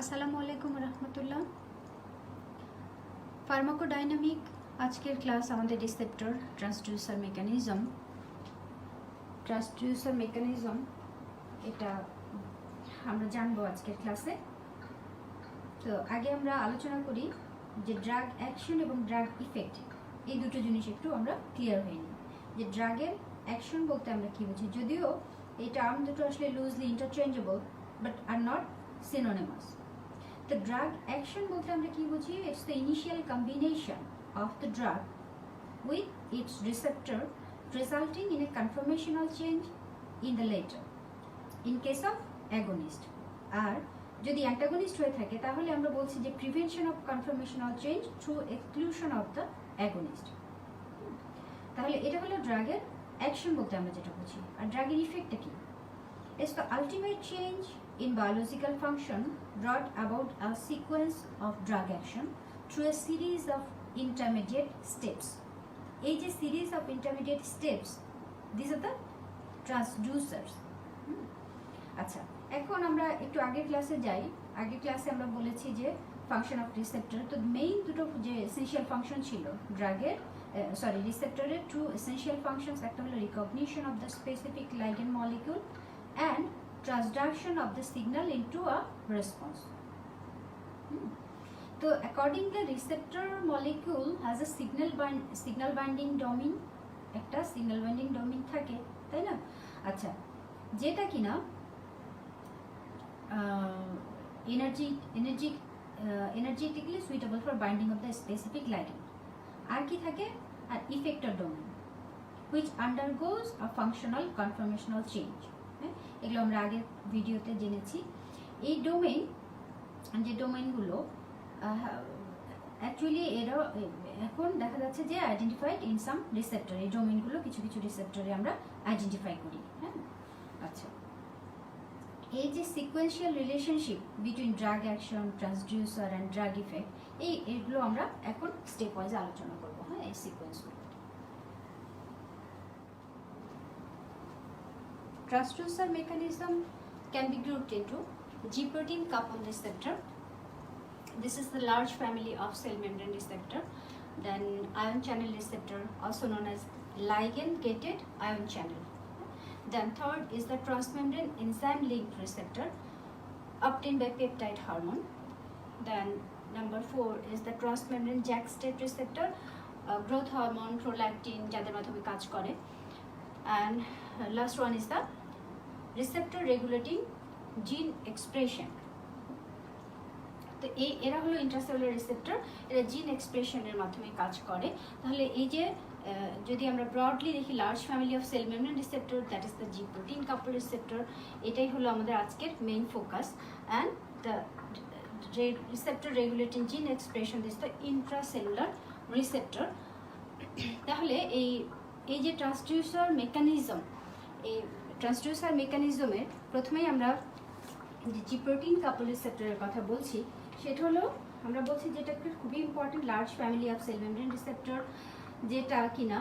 আসসালামু আলাইকুম রহমতুল্লাহ। ফার্মাকোডাইনামিক আজকের ক্লাস আমাদের রিসেপ্টর ট্রান্সডিউসার মেকানিজম এটা আমরা জানবো আজকের ক্লাসে। তো আগে আমরা আলোচনা করি যে ড্রাগ অ্যাকশন এবং ড্রাগ ইফেক্ট এই দুটো জিনিস একটু আমরা ক্লিয়ার হয়ে নিই। যে ড্রাগের অ্যাকশন বলতে আমরা কি বুঝি, যদিও এই টার্ম দুটো আসলে loosely interchangeable but are not synonymous. The drug action বলতে আমরা কি বুঝি? It's the initial combination of the drug with its receptor resulting in a conformational change in the later in case of agonist। আর যদি antagonist হয়ে থাকে তাহলে আমরা বলছি যে prevention of conformational change through exclusion of the agonist. তাহলে এটা হলো ড্রাগের অ্যাকশন বলতে আমরা যেটা বুঝি। আর ড্রাগের ইফেক্টটা কি? It's the ultimate change in biological function brought about a sequence of drug action through a series of intermediate steps. এই যে series of intermediate steps, these are the transducers. আচ্ছা, এখন আমরা একটু আগের ক্লাসে যাই। আগের ক্লাসে আমরা বলেছি যে ফাংশন অফ রিসেপ্টর, তো মেইন দুটো যে এসেনশিয়াল ফাংশন ছিল ড্রাগের রিসেপ্টরের টু এসেনশিয়াল ফাংশনস, একটা হলো recognition of the specific ligand molecule and transduction of the signal into a response. So accordingly receptor molecule has a signal binding domain, একটা signal binding domain থাকে, তাই না? আচ্ছা, যেটা কিনা energetically suitable for binding of the specific ligand. আর কি থাকে? আর effector domain which undergoes a functional conformational change. এগুলো আমরা আগের ভিডিওতে জেনেছি। এই ডোমেইন, যে ডোমেইনগুলো অ্যাকচুয়ালি এরা এখন দেখা যাচ্ছে যে আইডেন্টিফাইড ইন সাম রিসেপ্টর। এই ডোমেইনগুলো কিছু কিছু রিসেপ্টরে আমরা আইডেন্টিফাই করি। হ্যাঁ, আচ্ছা, এই যে sequential relationship between drug action, transducer and drug effect, এইগুলো আমরা এখন স্টেপ ওয়াইজ আলোচনা করবো। হ্যাঁ, এই সিকোয়েন্সগুলো। Transducer mechanism can be grouped into G-protein coupled receptor. This is the large family of cell membrane receptor. Then ion channel receptor, also known as ligand-gated ion channel. Then third is the transmembrane enzyme-linked receptor obtained by peptide hormone. Then number 4 is the transmembrane JAK state receptor, growth hormone, prolactin, যাদের মাধ্যমে কাজ করে. And last one is the receptor regulating gene expression. তো এরা হলো intracellular receptor, এরা জিন এক্সপ্রেশনের মাধ্যমে কাজ করে। তাহলে এই যে যদি আমরা ব্রডলি দেখি large family of cell membrane receptor, that is the G protein couple receptor, এটাই হলো আমাদের আজকের main focus. And the receptor regulating জিন expression this the intracellular receptor. তাহলে এই যে ট্রান্সডিউসার মেকানিজম, এই ট্রান্সডিউসার মেকানিজমের প্রথমেই আমরা যে জি প্রোটিন কাপল রিসেপ্টরের কথা বলছি, সেটা হলো আমরা বলছি যেটা খুবই important, large family of cell membrane receptor, যেটা কিনা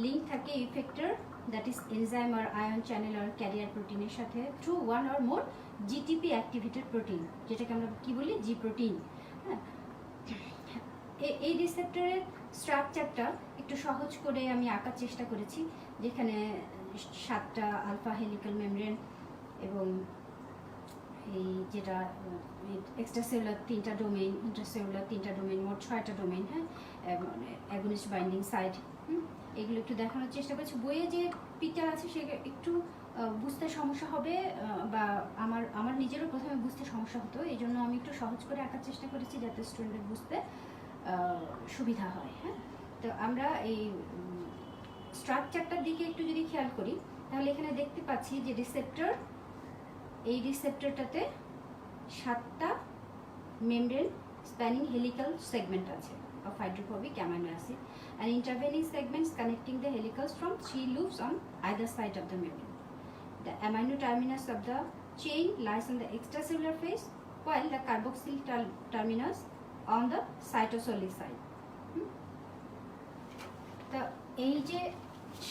লিঙ্ক থাকে ইফেক্টর, দ্যাট ইজ এনজাইম আর আয়ন চ্যানেল আর ক্যারিয়ার প্রোটিনের সাথে through one or more GTP activated protein, যেটাকে আমরা কি বলি জি প্রোটিন। হ্যাঁ, এই রিসেপ্টরের স্ট্রাকচারটা একটু সহজ করে আমি আঁকার চেষ্টা করেছি, যেখানে 7টা আলফা হেলিক্যাল মেমব্রেন এবং এই যেটা এক্সট্রাসেলুলার 3টা ডোমেইন, ইন্ট্রাসেলুলার 3টা ডোমেইন, মোট 6টা ডোমেইন। হ্যাঁ, অ্যাগনিস্ট বাইন্ডিং সাইট, এগুলো একটু দেখানোর চেষ্টা করেছি। বইয়ে যে পিকচার আছে সে একটু বুঝতে সমস্যা হবে, বা আমার নিজেরও প্রথমে বুঝতে সমস্যা হতো, এই জন্য আমি একটু সহজ করে আঁকার চেষ্টা করেছি যাতে স্টুডেন্টের বুঝতে সুবিধা হয়। হ্যাঁ, তো আমরা এই স্ট্রাকচারটার দিকে একটু যদি খেয়াল করি, তাহলে এখানে দেখতে পাচ্ছি যে রিসেপ্টর, এই রিসেপ্টরটাতে 7টা মেমব্রেন স্প্যানিং হেলিক্যাল সেগমেন্ট আছে of hydrophobic amino acid and intervening segments connecting the helicals from 3 loops on either side of the membrane. The amino terminus of the chain lies on the extracellular phase, while the carboxyl terminus on the cytosolic side. তো এই যে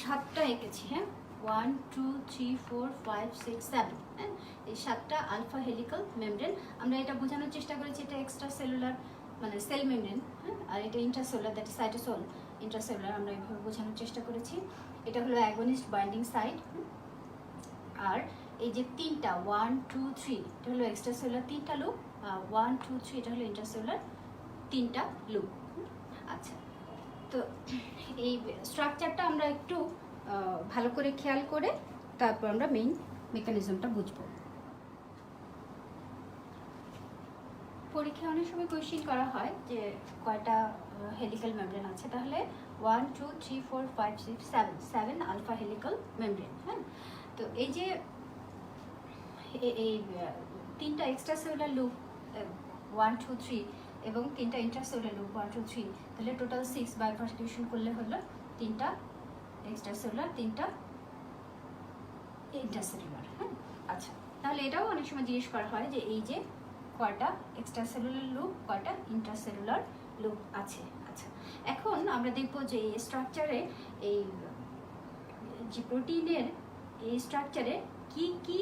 7টা এঁকেছি, হ্যাঁ, 1 2 3 4 5 6 7, হ্যাঁ, এই 7টা alpha helical membrane. আমরা এটা বোঝানোর চেষ্টা করেছি এটা এক্সট্রা সেলুলার মানে সেল মেমব্রেন, হ্যাঁ, আর এটা ইন্ট্রাসেলুলার দ্যাট ইজ সাইটোসোল ইন্ট্রাসেলুলার, আমরা এইভাবে বোঝানোর চেষ্টা করেছি। এটা হলো অ্যাগনিস্ট বাইন্ডিং সাইট। আর এই যে 3টা 1 2 3 এটা হলো এক্সট্রা সেলুলার 3টা লুপ, 1 2 3 এটা হলো ইন্ট্রাসেলুলার 3টা লুপ। আচ্ছা, তো এই স্ট্রাকচারটা আমরা একটু ভালো করে খেয়াল করে তারপর আমরা মেইন মেকানিজমটা বুঝবো। পরীক্ষায় অনেক সময় কোয়েশ্চেন করা হয় যে কয়টা হেলিক্যাল মেমব্রেন আছে, তাহলে 1 2 3 4 5 6 7 আলফা হেলিক্যাল মেমব্রেন। হ্যাঁ, তো এই যে এই 3টা এক্সট্রা সেলুলার লুপ 1 2 3 এবং 3টা ইন্ট্রাসেলুলার লুপ 1 2 3, তাহলে টোটাল 6 বাইফার্কেশন করলে হলো 3টা এক্সট্রা সেলুলার 3টা ইন্ট্রাসেলুলার। হ্যাঁ, আচ্ছা, তাহলে এটাও অনেক সময় জিজ্ঞেস করা হয় যে এই যে কয়টা এক্সট্রা সেলুলার লুপ কয়টা ইন্ট্রাসেলুলার লুপ আছে। আচ্ছা, এখন আমরা দেখব যে এই স্ট্রাকচারে এই যে প্রোটিনের এই স্ট্রাকচারে কি কি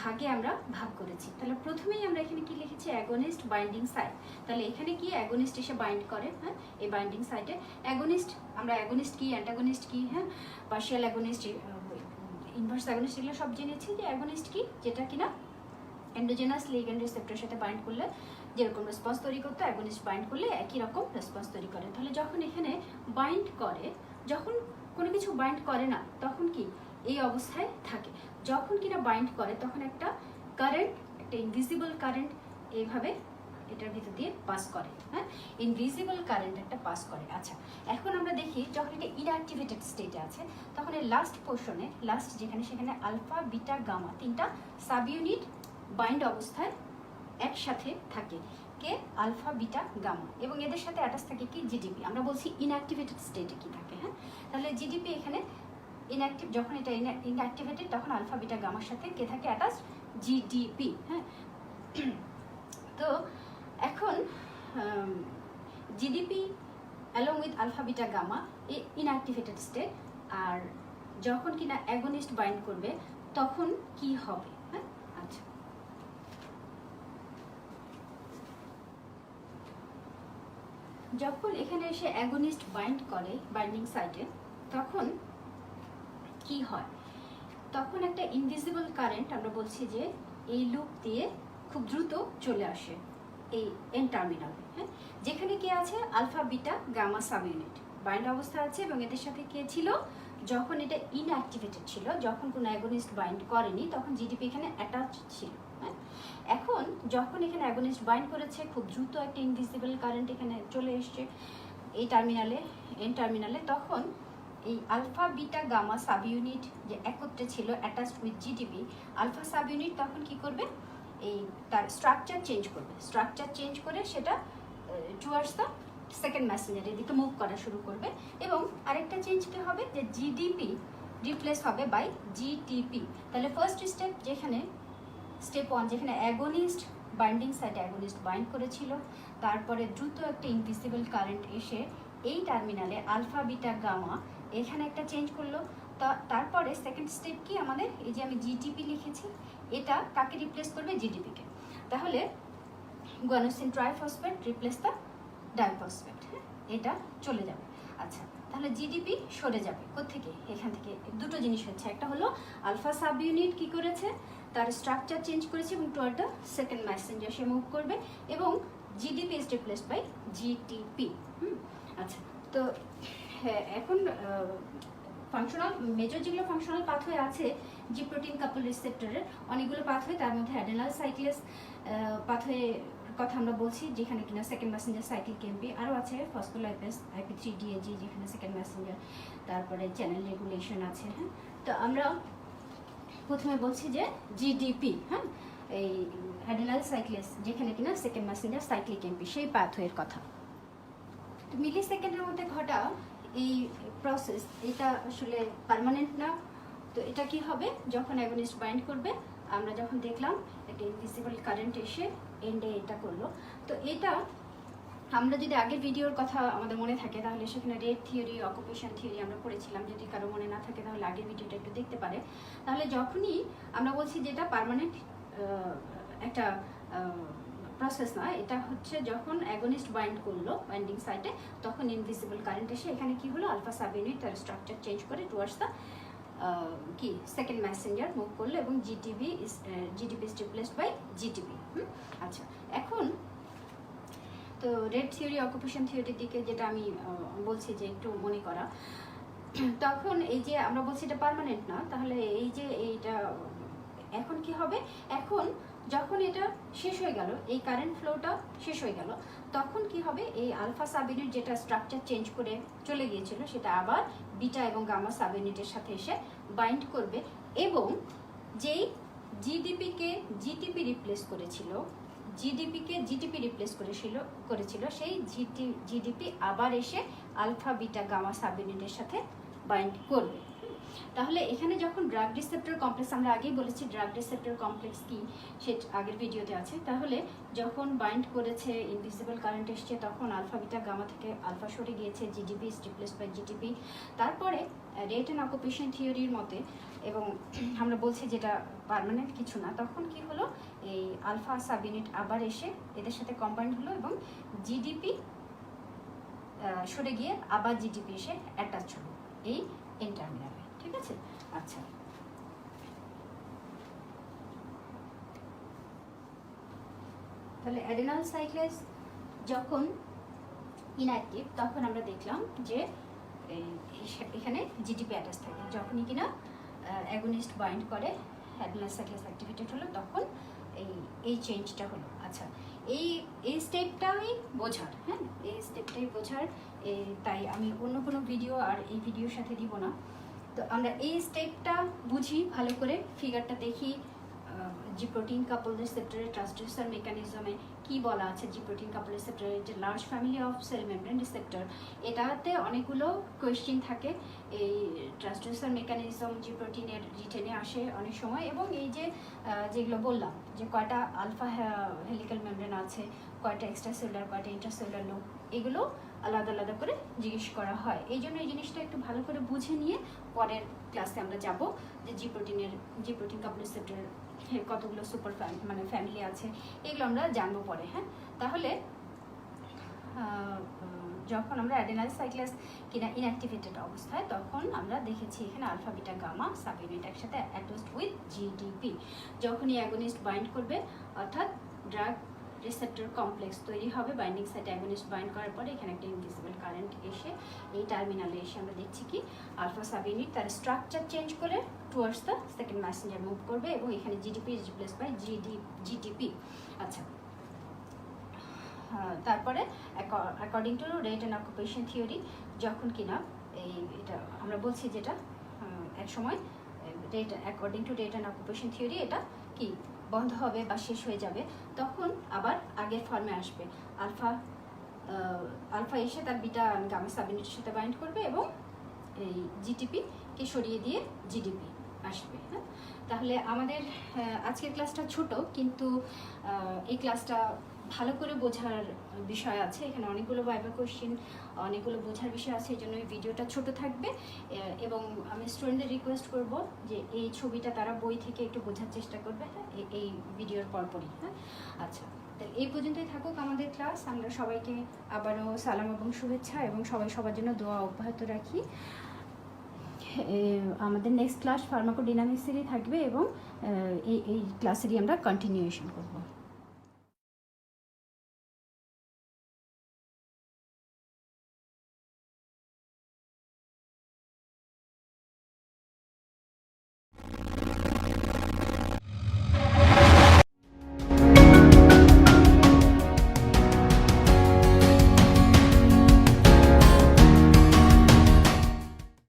ভাগে আমরা ভাগ করেছি। তাহলে প্রথমেই আমরা এখানে কি লিখেছি, অ্যাগনিস্ট বাইন্ডিং সাইট। তাহলে এখানে কি অ্যাগনিস্ট এসে বাইন্ড করে, হ্যাঁ, এই বাইন্ডিং সাইটে অ্যাগনিস্ট, আমরা অ্যাগনিস্ট কি অ্যান্টাগনিস্ট কি, হ্যাঁ, পার্শিয়াল অ্যাগনিস্ট ইনভার্স অ্যাগনিস্ট এগুলো সব জেনেছি যে অ্যাগনিস্ট কি, যেটা কিনা এন্ডোজেনাস লিগ্যান্ড রিসেপ্টরের সাথে বাইন্ড করলে যেরকম রেসপন্স তৈরি করতো, অ্যাগনিস্ট বাইন্ড করলে একই রকম রেসপন্স তৈরি করে। তাহলে যখন এখানে বাইন্ড করে, যখন কোনো কিছু বাইন্ড করে না তখন কি এই অবস্থায় থাকে, যখন কিনা বাইন্ড করে তখন একটা কারেন্ট, একটা ইনভিজিবল কারেন্ট এইভাবে এটার ভিতর দিয়ে পাস করে, হ্যাঁ, ইনভিজিবল কারেন্ট একটা পাস করে। আচ্ছা, এখন আমরা দেখি যখন এটা ইনঅ্যাক্টিভেটেড স্টেটে আছে তখন এই লাস্ট পোর্শনে, লাস্ট যেখানে সেখানে আলফা বিটা গামা 3টা সাব ইউনিট বাইন্ড অবস্থায় একসাথে থাকে, কে আলফা বিটা গামা, এবং এদের সাথে অ্যাটাচ থাকে কি জিডিপি। আমরা বলছি ইনঅ্যাক্টিভেটেড স্টেটে কি থাকে, হ্যাঁ, তাহলে জিডিপি এখানে ইনঅ্যাক্টিভ, যখন এটা ইনঅ্যাক্টিভেটেড তখন আলফা বিটা গামার সাথে কে থাকে অ্যাটাচ, জিডিপি। হ্যাঁ, তো এখন GDP along with alpha beta gamma inactivated state, আর যখন কিনা অ্যাগনিস্ট বাইন্ড করবে তখন কি হবে। হ্যাঁ, আচ্ছা, যখন এখানে এসে অ্যাগনিস্ট বাইন্ড করে বাইন্ডিং সাইটে তখন কি হয়, তখন একটা ইনভিজিবল কারেন্ট, আমরা বলছি যে এই লুপ দিয়ে খুব দ্রুত চলে আসে এই এন টার্মিনালে, হ্যাঁ, যেখানে কে আছে alpha beta gamma subunit bind অবস্থা আছে, এবং এদের সাথে কে ছিল যখন এটা ইনঅ্যাক্টিভেটেড ছিল, যখন কোনো অ্যাগনিস্ট বাইন্ড করেনি তখন জিডিপি এখানে অ্যাটাচ ছিল। হ্যাঁ, এখন যখন এখানে অ্যাগনিস্ট বাইন্ড করেছে খুব দ্রুত একটা ইনভিজিবল কারেন্ট এখানে চলে এসছে এই টার্মিনালে, এন টার্মিনালে, তখন এই alpha beta gamma subunit যে একত্রে ছিল attached with GDP, alpha subunit তখন কি করবে, এই তার স্ট্রাকচার চেঞ্জ করবে, স্ট্রাকচার চেঞ্জ করে সেটা টুয়ার্ডস দ্য সেকেন্ড মেসেঞ্জার এদিকে মুভ করা শুরু করবে, এবং আরেকটা চেঞ্জ কি হবে যে জিডিপি রিপ্লেস হবে বাই জিটিপি। তাহলে ফার্স্ট স্টেপ যেখানে স্টেপ 1 যেখানে অ্যাগনিস্ট বাইন্ডিং সাইটে অ্যাগনিস্ট বাইন্ড করেছিল, তারপরে দ্রুত একটা ইনভিজিবল কারেন্ট এসে এই টার্মিনালে আলফা বিটা গামা এখানে একটা চেঞ্জ করলো। তারপরে সেকেন্ড স্টেপ কি আমাদের, এই যে আমি জিটিপি লিখেছি, এটা কাকে রিপ্লেস করবে, জিডিপিকে। তাহলে guanosine triphosphate replace the diphosphate, হ্যাঁ, এটা চলে যাবে। আচ্ছা, তাহলে জিডিপি সরে যাবে কোত্থেকে, এখান থেকে। দুটো জিনিস হচ্ছে, একটা হলো আলফা সাব ইউনিট কি করেছে, তার স্ট্রাকচার চেঞ্জ করেছে এবং টুয়ার্ড দ্য সেকেন্ড মেসেঞ্জার সে মুভ করবে, এবং GDP is replaced by GTP. আচ্ছা, তো হ্যাঁ, এখন ফাংশনাল মেজর যেগুলো ফাংশনাল পাথওয়ে আছে জি প্রোটিন কাপল রিসেপ্টরের অনেকগুলো পাথওয়ে, তার মধ্যে অ্যাডেনাল সাইক্লেস পাথওয়ে কথা আমরা বলছি, যেখানে কিনা সেকেন্ড মেসেঞ্জার সাইক্লিক এমপি, আরও আছে ফসফোলাইপেস IP3 DAG যেখানে সেকেন্ড মেসেঞ্জার, তারপরে চ্যানেল রেগুলেশন আছে। হ্যাঁ, তো আমরা প্রথমে বলছি যে জিডিপি, হ্যাঁ, এই অ্যাডেনাল সাইক্লেস যেখানে কিনা সেকেন্ড মেসেঞ্জার সাইক্লিক এমপি, সেই পাথওয়ের কথা। তো মিলি সেকেন্ডের মধ্যে ঘটা এই প্রসেস, এটা আসলে পার্মানেন্ট না। তো এটা কি হবে, যখন অ্যাগনিস্ট বাইন্ড করবে, আমরা যখন দেখলাম একটা ইনভিজিবল কারেন্ট এসে এন্ডে এটা করলো, তো এটা আমরা যদি আগের ভিডিওর কথা আমাদের মনে থাকে তাহলে সেখানে রেট থিওরি, অকুপেশন থিওরি আমরা পড়েছিলাম। যদি কারো মনে না থাকে তাহলে আগের ভিডিওটা একটু দেখতে পারে। তাহলে যখনই আমরা বলছি যেটা পার্মানেন্ট একটা প্রসেস না, এটা হচ্ছে যখন অ্যাগনিস্ট বাইন্ড করলো বাইন্ডিং সাইটে, তখন ইনভিজিবল কারেন্ট এসে এখানে কি হলো, আলফা সাব ইউনিট তার স্ট্রাকচার চেঞ্জ করে টুয়ার্ডস দ্য কি সেকেন্ড মেসেঞ্জার মুভ করলো এবং GTP is replaced by GTP. আচ্ছা, এখন তো রেট থিওরি, অকুপেশন থিওরির দিকে যেটা আমি বলছি যে একটু মনে করা, তখন এই যে আমরা বলছি এটা পার্মানেন্ট না, তাহলে এই যে এইটা এখন কি হবে, এখন যখন এটা শেষ হয়ে গেল, এই কারেন্ট ফ্লোটা শেষ হয়ে গেল, তখন কি হবে, এই আলফা সাব ইউনিট যেটা স্ট্রাকচার চেঞ্জ করে চলে গিয়েছিল সেটা আবার বিটা এবং গামা সাব ইউনিটের সাথে এসে বাইন্ড করবে এবং যেই জিডিপিকে জিটিপি রিপ্লেস করেছিল, জিডিপিকে জিটিপি রিপ্লেস করেছিল সেই জিডিপি আবার এসে আলফা বিটা গামা সাব ইউনিটের সাথে বাইন্ড করবে। তাহলে এখানে যখন ড্রাগ রিসেপ্টর কমপ্লেক্স, আমরা আগেই বলেছি ড্রাগ রিসেপ্টর কমপ্লেক্স কি, সে আগের ভিডিওতে আছে। তাহলে যখন বাইন্ড করেছে, ইনভিজিবল কারেন্ট এসছে, তখন আলফা বিটা গামা থেকে আলফা সরে গিয়েছে, GDP is replaced by GTP. তারপরে রেট অ্যান্ড অকুপেশন থিওরির মতে, এবং আমরা বলছি যেটা পার্মানেন্ট কিছু না, তখন কি হলো, এই আলফা সাব ইউনিট আবার এসে এদের সাথে কম্বাইন্ড হলো এবং জিডিপি সরে গিয়ে আবার জিডিপি এসে অ্যাটাচ হলো এই এন টার্মিনালে। ঠিক আছে? আচ্ছা, তাহলে অ্যাডেনাল সাইক্লেস যখন ইনঅ্যাক্টিভ, তখন আমরা দেখলাম যে এখানে জিডিপি অ্যাটাচ থাকে। যখনই কিনা অ্যাগনিস্ট বাইন্ড করে, অ্যাডেনাল সাইক্লেস অ্যাক্টিভেটেড হলো, তখন এই চেঞ্জটা হলো। আচ্ছা, এই স্টেপটাই বোঝার, হ্যাঁ, এই স্টেপটাই বোঝার, তাই আমি অন্য কোনো ভিডিও আর এই ভিডিওর সাথে দিব না। তো আমরা এই স্টেপটা বুঝি ভালো করে, ফিগারটা দেখি, জি প্রোটিন কাপল রিসেপ্টরের ট্রান্সডিউসার মেকানিজমে কি বলা আছে। জি প্রোটিন কাপল রিসেপ্টরের যে large family of cell membrane receptor, এটাতে অনেকগুলো কোয়েশ্চেন থাকে। এই ট্রান্সডিউসার মেকানিজম জি প্রোটিনের রিটেনে আসে অনেক সময়, এবং এই যে যেগুলো বললাম যে কয়টা আলফা হেলিক্যাল মেমব্রেন আছে, কয়টা এক্সট্রা সেলুলার, কয়টা ইন্ট্রাসেলুলার লুপ, এগুলো আলাদা আলাদা করে জিজ্ঞেস করা হয়। এই জন্য এই জিনিসটা একটু ভালো করে বুঝে নিয়ে পরের ক্লাসে আমরা যাব যে জি প্রোটিন কাপল রিসেপ্টরের কতগুলো সুপার ফ্যামিলি আছে, এগুলো আমরা জানবো পরে। হ্যাঁ, তাহলে যখন আমরা অ্যাডেনাল সাইক্লেস কিনা ইনঅ্যাক্টিভেটেড অবস্থায়, তখন আমরা দেখেছি এখানে alpha beta gamma subunit একসাথে অ্যাটাচড উইথ জিডিপি। যখনই অ্যাগনিস্ট বাইন্ড করবে, অর্থাৎ ড্রাগ রিসেপ্টর কমপ্লেক্স তৈরি হবে, বাইন্ডিং সাইট অ্যাগনিস্ট বাইন্ড করার পরে এখানে একটা ইনভিজিবল কারেন্ট এসে এই টার্মিনালে এসে আমরা দেখছি কি আলফা সাব ইউনিট তার স্ট্রাকচার চেঞ্জ করে towards the second messenger move করবে এবং এখানে GDP is replaced by GTP. আচ্ছা, তারপরে according to rate and occupation theory, যখন কিনা এটা আমরা বলছি যেটা এক সময় according to rate and occupation theory এটা কি বন্ধ হবে বা শেষ হয়ে যাবে, তখন আবার আগের ফর্মে আসবে। আলফা এসে তার বিটা গামা সাব ইউনিটের সাথে বাইন্ড করবে এবং এই জিটিপিকে সরিয়ে দিয়ে জিডিপি আসবে। হ্যাঁ, তাহলে আমাদের আজকের ক্লাসটা ছোট, কিন্তু এই ক্লাসটা ভালো করে বোঝার বিষয় আছে। এখানে অনেকগুলো ভাইবা কোশ্চেন, অনেকগুলো বোঝার বিষয় আছে, এই জন্য এই ভিডিওটা ছোট থাকবে। এবং আমি স্টুডেন্টদের রিকোয়েস্ট করব যে এই ছবিটা তারা বই থেকে একটু বোঝার চেষ্টা করবে, হ্যাঁ, এই ভিডিওর পরপরই। হ্যাঁ, আচ্ছা, তাহলে এই পর্যন্তই থাকুক আমাদের ক্লাস। আমরা সবাইকে আবারও সালাম এবং শুভেচ্ছা, এবং সবার জন্য দোয়া অব্যাহত রাখি। আমাদের নেক্সট ক্লাস ফার্মাকোডাইনামিক্সেরই থাকবে এবং এই ক্লাসেরই আমরা কন্টিনিউয়েশন করব।